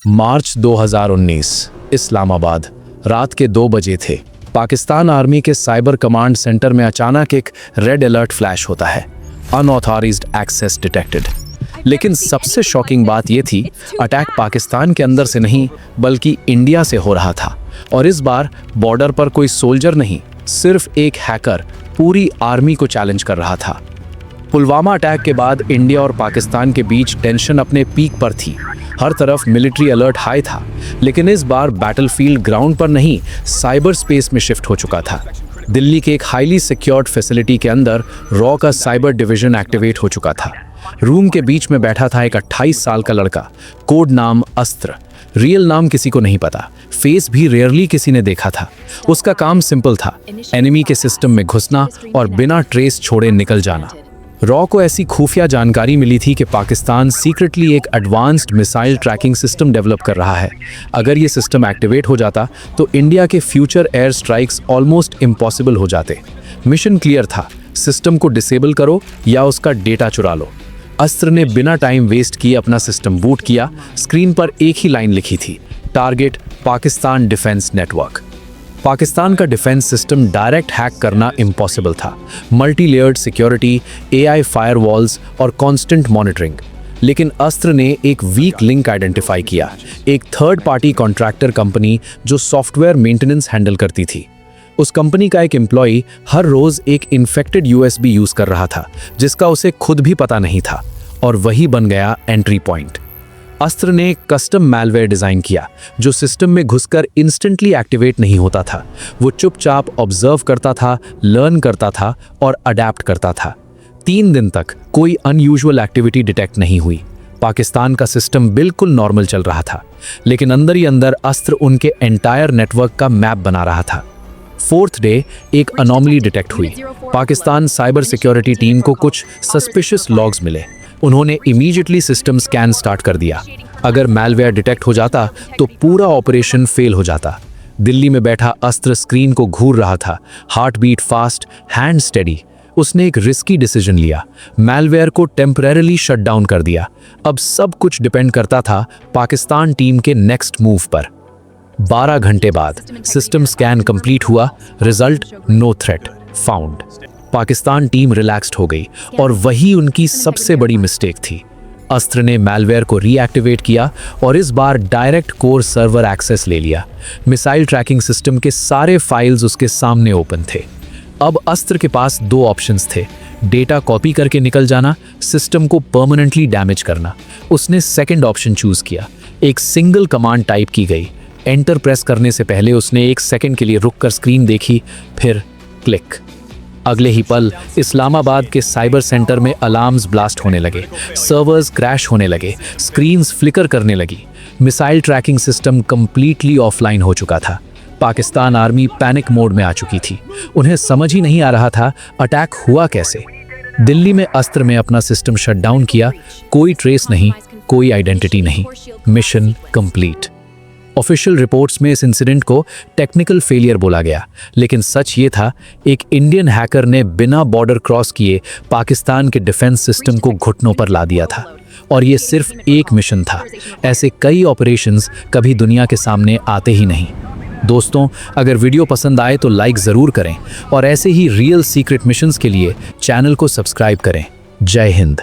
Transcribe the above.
मार्च 2019 इस्लामाबाद रात के 2 बजे थे। पाकिस्तान आर्मी के साइबर कमांड सेंटर में अचानक एक रेड अलर्ट फ्लैश होता है, अनऑथराइज्ड एक्सेस डिटेक्टेड। लेकिन सबसे शॉकिंग बात यह थी, अटैक पाकिस्तान के अंदर से नहीं बल्कि इंडिया से हो रहा था। और इस बार बॉर्डर पर कोई सोल्जर नहीं, सिर्फ एक हैकर पूरी आर्मी को चैलेंज कर रहा था। पुलवामा अटैक के बाद इंडिया और पाकिस्तान के बीच टेंशन अपने पीक पर थी। हर तरफ मिलिट्री अलर्ट हाई था, लेकिन इस बार बैटलफील्ड ग्राउंड पर नहीं, साइबर स्पेस में शिफ्ट हो चुका था। दिल्ली के एक हाईली सिक्योर्ड फैसिलिटी के अंदर रॉ का साइबर डिवीजन एक्टिवेट हो चुका था। रूम के बीच में बैठा था एक 28 साल का लड़का, कोड नाम अस्त्र। रियल नाम किसी को नहीं पता, फेस भी रेयरली किसी ने देखा था। उसका काम सिंपल था, एनिमी के सिस्टम में घुसना और बिना ट्रेस छोड़े निकल जाना। रॉ को ऐसी खुफिया जानकारी मिली थी कि पाकिस्तान सीक्रेटली एक advanced missile tracking system develop कर रहा है। अगर ये सिस्टम एक्टिवेट हो जाता तो इंडिया के future air strikes almost impossible हो जाते। मिशन क्लियर था, सिस्टम को डिसेबल करो या उसका डेटा चुरा लो। अस्त्र ने बिना टाइम वेस्ट किए अपना सिस्टम बूट किया। स्क्रीन पर एक ही लाइन लिखी थी, target Pakistan defence network. Pakistan का डिफेंस सिस्टम डायरेक्ट हैक करना इम्पॉसिबल था। Multi layered security, AI firewalls और कांस्टेंट मॉनिटरिंग। लेकिन अस्त्र ने एक वीक लिंक आइडेंटिफाई किया, एक थर्ड पार्टी कॉन्ट्रैक्टर कंपनी जो सॉफ्टवेयर मेंटेनेंस हैंडल करती थी। उस कंपनी का एक एम्प्लॉय हर रोज एक इन्फेक्टेड यूएसबी यूज कर रहा था, जिसका उसे खुद भी पता नहीं था, और वही बन गया एंट्री पॉइंट। अस्त्र ने कस्टम मैलवेयर डिजाइन किया जो सिस्टम में घुसकर इंस्टेंटली एक्टिवेट नहीं होता था। वो चुपचाप ऑब्जर्व करता था, लर्न करता था और अडेप्ट करता था। 3 दिन तक कोई अनयूजुअल एक्टिविटी डिटेक्ट नहीं हुई। पाकिस्तान का सिस्टम बिल्कुल नॉर्मल चल रहा था, लेकिन अंदर ही अंदर अस्त्र उनके एंटायर नेटवर्क का मैप बना रहा था। 4th डे एक अनोमली डिटेक्ट हुई। पाकिस्तान साइबर सिक्योरिटी टीम को कुछ सस्पिशियस लॉग्स मिले। उन्होंने इमीडिएटली सिस्टम स्कैन स्टार्ट कर दिया। अगर मैलवेयर डिटेक्ट हो जाता तो पूरा ऑपरेशन फेल हो जाता। दिल्ली में बैठा अस्त्र स्क्रीन को घूर रहा था, heart beat fast, hand steady. उसने एक रिस्की डिसीजन लिया, मैलवेयर को टेम्परेरीली शट डाउन कर दिया। अब सब कुछ डिपेंड करता था पाकिस्तान टीम के नेक्स्ट मूव पर। 12 घंटे बाद सिस्टम स्कैन कंप्लीट हुआ, result no threat found. Pakistan team relaxed हो गई, और वही उनकी सबसे बड़ी मिस्टेक थी। अस्त्र ने मैलवेयर को रीएक्टिवेट किया और इस बार डायरेक्ट कोर सर्वर एक्सेस ले लिया। मिसाइल ट्रैकिंग सिस्टम के सारे फाइल्स उसके सामने ओपन थे। अब अस्त्र के पास 2 ऑप्शंस थे, डेटा कॉपी करके निकल जाना, सिस्टम को परमानेंटली डैमेज करना। उसने सेकंड ऑप्शन चूज किया। एक सिंगल कमांड टाइप की गई। एंटर प्रेस करने से पहले उसने 1 सेकंड के लिए रुककर स्क्रीन देखी, फिर क्लिक। अगले ही पल इस्लामाबाद के साइबर सेंटर में अलार्म्स ब्लास्ट होने लगे, सर्वर्स क्रैश होने लगे, स्क्रीन्स फ्लिकर करने लगी। Missile tracking system completely offline हो चुका था। पाकिस्तान आर्मी पैनिक मोड में आ चुकी थी। उन्हें समझ ही नहीं आ रहा था अटैक हुआ कैसे। दिल्ली में अस्त्र में अपना सिस्टम शट डाउन किया। कोई ट्रेस नहीं, कोई आइडेंटिटी नहीं। Mission complete. ऑफिशियल रिपोर्ट्स में इस इंसिडेंट को टेक्निकल फेलियर बोला गया, लेकिन सच ये था, एक इंडियन हैकर ने बिना बॉर्डर क्रॉस किए पाकिस्तान के डिफेंस सिस्टम को घुटनों पर ला दिया था। और ये सिर्फ एक मिशन था, ऐसे कई ऑपरेशंस कभी दुनिया के सामने आते ही नहीं। दोस्तों, अगर वीडियो पसंद आए तो लाइक ज़रूर करें, और ऐसे ही रियल सीक्रेट मिशंस के लिए चैनल को सब्सक्राइब करें। जय हिंद।